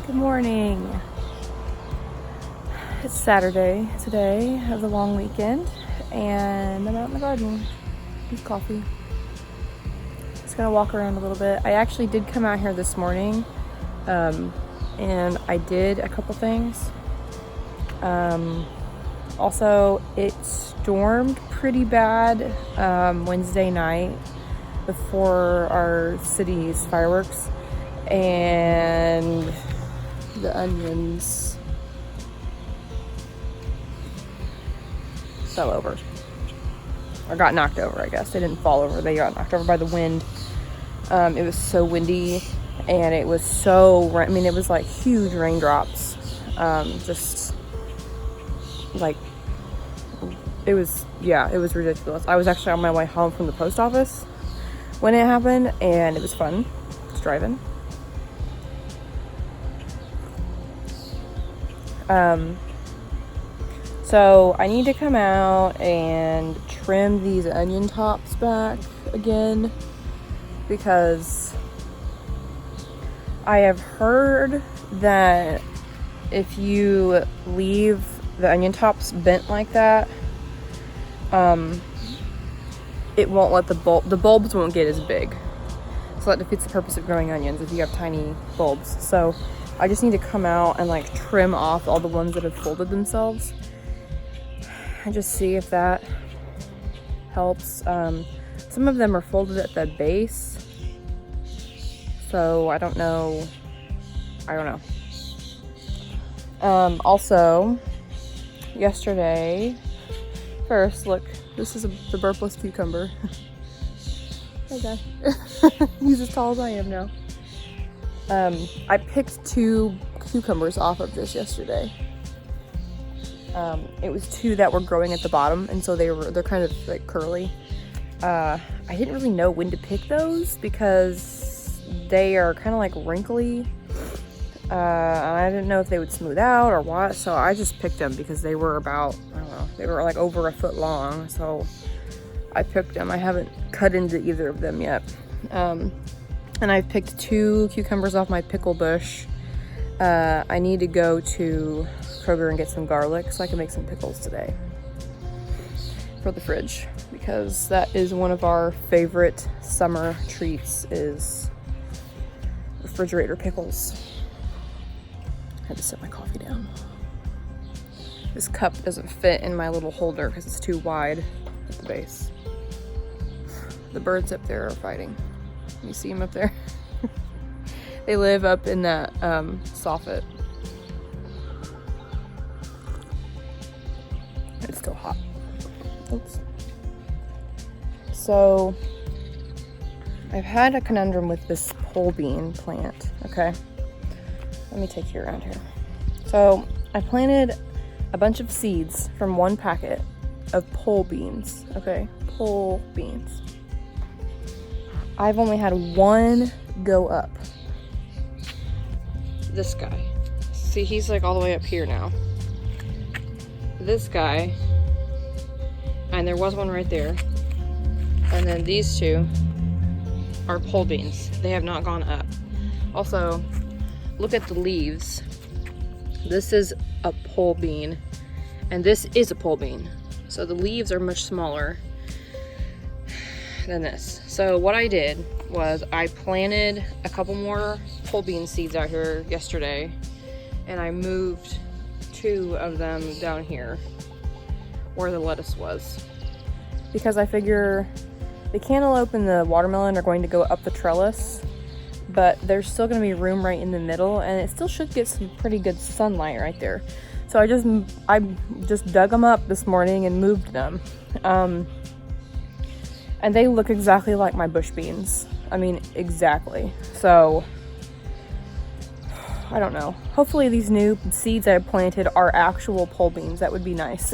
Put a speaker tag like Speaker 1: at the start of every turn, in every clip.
Speaker 1: Good morning. It's Saturday today of the long weekend, and I'm out in the garden with coffee. Just gonna walk around a little bit. I actually did come out here this morning, and I did a couple things. Also, it stormed pretty bad Wednesday night before our city's fireworks, and the onions fell over, or got knocked over. I guess they didn't fall over, they got knocked over by the wind. It was so windy, and it was so, I mean, it was like huge raindrops. Just like, it was ridiculous. I was actually on my way home from the post office when it happened, and it was fun just driving. So I need to come out and trim these onion tops back again, because I have heard that if you leave the onion tops bent like that, it won't let the bulbs won't get as big. So that defeats the purpose of growing onions if you have tiny bulbs. So I just need to come out and like trim off all the ones that have folded themselves and just see if that helps. Some of them are folded at the base, so I don't know. Also, yesterday, first, look, this is the burpless cucumber. Okay. He's as tall as I am now. I picked 2 cucumbers off of this yesterday. It was 2 that were growing at the bottom, and so they're kind of like curly. I didn't really know when to pick those because they are kind of like wrinkly. And I didn't know if they would smooth out or what, so I just picked them because they were about, I don't know, they were like over a foot long, so I picked them. I haven't cut into either of them yet. And I picked 2 cucumbers off my pickle bush. I need to go to Kroger and get some garlic so I can make some pickles today for the fridge, because that is one of our favorite summer treats, is refrigerator pickles. I had to set my coffee down. This cup doesn't fit in my little holder because it's too wide at the base. The birds up there are fighting. You see them up there? They live up in that soffit. It's still hot. Oops. So I've had a conundrum with this pole bean plant. Okay, let me take you around here. So I planted a bunch of seeds from one packet of pole beans. Okay, pole beans. I've only had one go up. This guy. See, he's like all the way up here now. This guy. And there was one right there. And then these 2 are pole beans. They have not gone up. Also, look at the leaves. This is a pole bean. And this is a pole bean. So the leaves are much smaller than this. So what I did was I planted a couple more pole bean seeds out here yesterday, and I moved 2 of them down here where the lettuce was, because I figure the cantaloupe and the watermelon are going to go up the trellis, but there's still going to be room right in the middle, and it still should get some pretty good sunlight right there. So I just dug them up this morning and moved them. And they look exactly like my bush beans. I mean, exactly. So, I don't know. Hopefully these new seeds I planted are actual pole beans. That would be nice.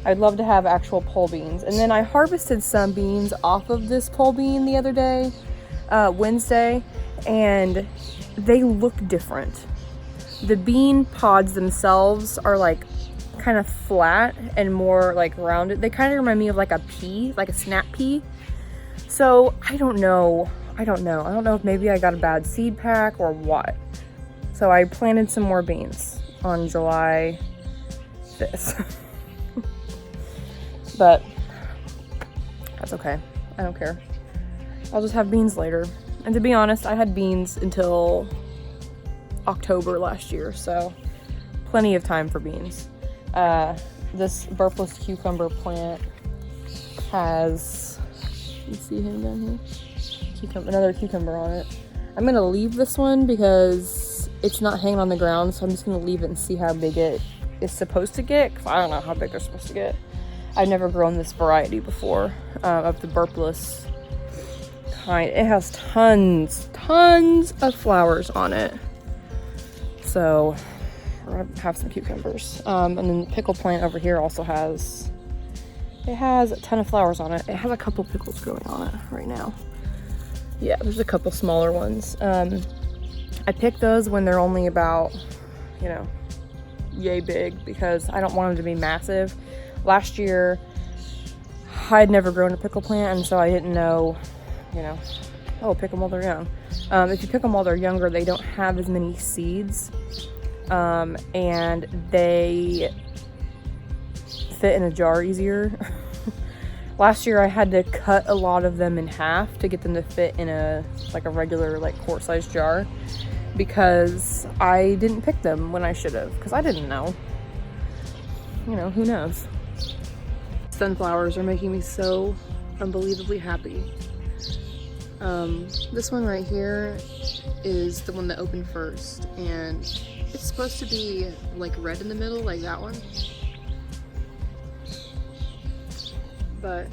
Speaker 1: I'd love to have actual pole beans. And then I harvested some beans off of this pole bean the other day, Wednesday, and they look different. The bean pods themselves are like kind of flat and more like rounded. They kind of remind me of like a pea, like a snap pea. So I don't know if maybe I got a bad seed pack or what. So I planted some more beans on July 5th. But that's okay. I don't care. I'll just have beans later. And to be honest, I had beans until October last year, so plenty of time for beans. This burpless cucumber plant has, you see him down here? Another cucumber on it. I'm gonna leave this one because it's not hanging on the ground, so I'm just gonna leave it and see how big it is supposed to get, because I don't know how big they're supposed to get. I've never grown this variety before, of the burpless kind. It has tons of flowers on it. So we're gonna have some cucumbers. And then the pickle plant over here also has a ton of flowers on it. It has a couple pickles growing on it right now. Yeah, there's a couple smaller ones. I picked those when they're only about, you know, yay big, because I don't want them to be massive. Last year, I'd never grown a pickle plant, and so I didn't know, you know, oh, pick them while they're young. If you pick them while they're younger, they don't have as many seeds, and they fit in a jar easier. Last year I had to cut a lot of them in half to get them to fit in a regular quart-sized jar, because I didn't pick them when I should have, because I didn't know. You know, who knows? Sunflowers are making me so unbelievably happy. This one right here is the one that opened first, and it's supposed to be like red in the middle, like that one. But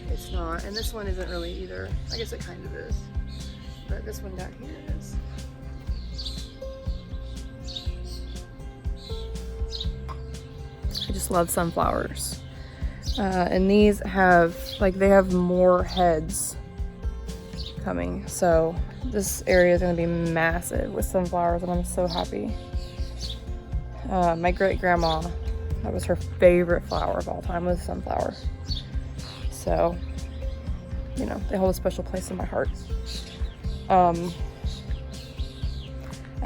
Speaker 1: it's not, and this one isn't really either. I guess it kind of is, but this one down here is. I just love sunflowers, and these have they have more heads coming, so this area is going to be massive with sunflowers, and I'm so happy. My great grandma, that was her favorite flower of all time, was sunflower. So, you know, they hold a special place in my heart. I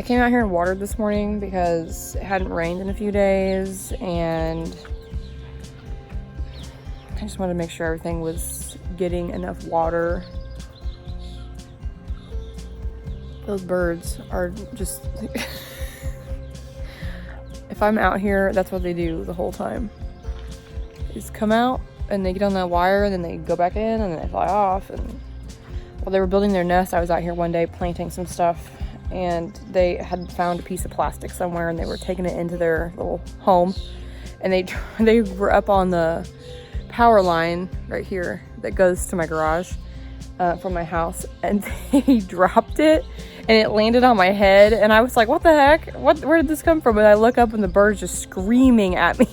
Speaker 1: came out here and watered this morning because it hadn't rained in a few days, and I just wanted to make sure everything was getting enough water. Those birds are just... If I'm out here, that's what they do the whole time. Is come out, and they get on that wire, and then they go back in, and then they fly off. And while they were building their nest, I was out here one day planting some stuff, and they had found a piece of plastic somewhere, and they were taking it into their little home, and they were up on the power line right here that goes to my garage from my house, and they dropped it, and it landed on my head, and I was like, what the heck? Where did this come from? And I look up, and the bird's just screaming at me.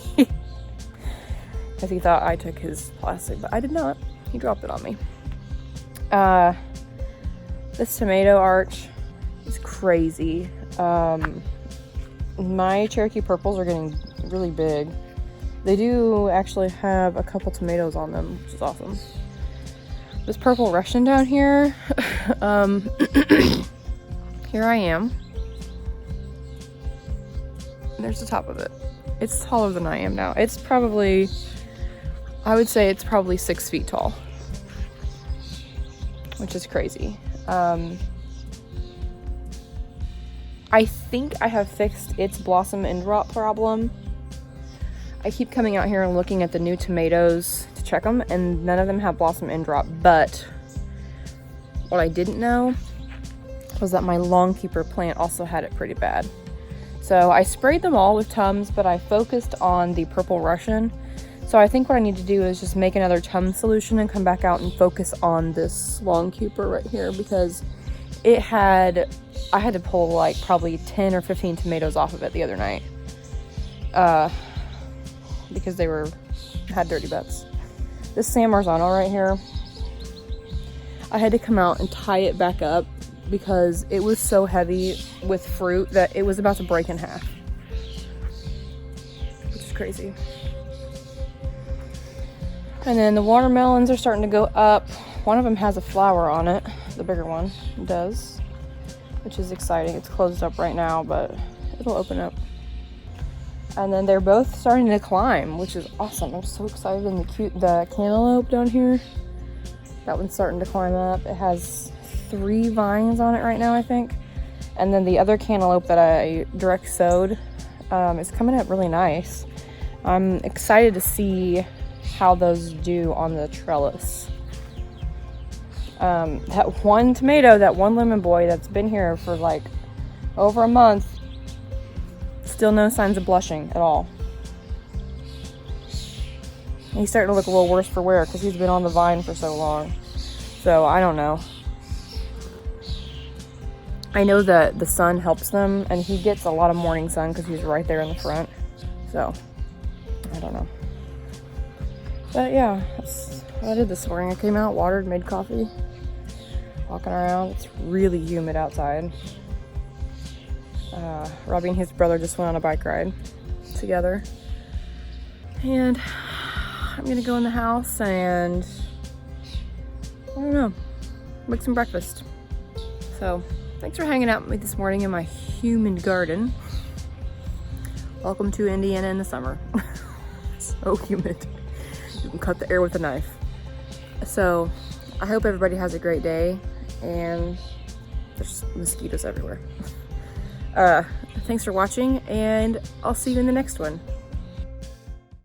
Speaker 1: Because he thought I took his plastic, but I did not. He dropped it on me. This tomato arch is crazy. My Cherokee purples are getting really big. They do actually have a couple tomatoes on them, which is awesome. This purple Russian down here, here I am. And there's the top of it. It's taller than I am now. It's probably... I would say it's probably 6 feet tall, which is crazy. I think I have fixed its blossom end rot problem. I keep coming out here and looking at the new tomatoes to check them, and none of them have blossom end rot, but what I didn't know was that my Longkeeper plant also had it pretty bad. So I sprayed them all with Tums, but I focused on the purple Russian. So I think what I need to do is just make another Tums solution and come back out and focus on this Longkeeper right here, because I had to pull like probably 10 or 15 tomatoes off of it the other night. Because they had dirty butts. This San Marzano right here, I had to come out and tie it back up because it was so heavy with fruit that it was about to break in half. Which is crazy. And then the watermelons are starting to go up. One of them has a flower on it. The bigger one does. which is exciting. It's closed up right now, but it'll open up. And then they're both starting to climb, which is awesome. I'm so excited. And the cantaloupe down here, that one's starting to climb up. It has 3 vines on it right now, I think. And then the other cantaloupe that I direct sowed is coming up really nice. I'm excited to see how those do on the trellis. That one tomato, that one lemon boy that's been here for like over a month, still no signs of blushing at all. He's starting to look a little worse for wear because he's been on the vine for so long. So I don't know. I know that the sun helps them, and he gets a lot of morning sun because he's right there in the front. So I don't know. But yeah, that's what I did this morning. I came out, watered, made coffee, walking around. It's really humid outside. Robbie and his brother just went on a bike ride together. And I'm gonna go in the house and, I don't know, make some breakfast. So, thanks for hanging out with me this morning in my humid garden. Welcome to Indiana in the summer. So humid. You can cut the air with a knife. So, I hope everybody has a great day, and there's mosquitoes everywhere. Thanks for watching, and I'll see you in the next one.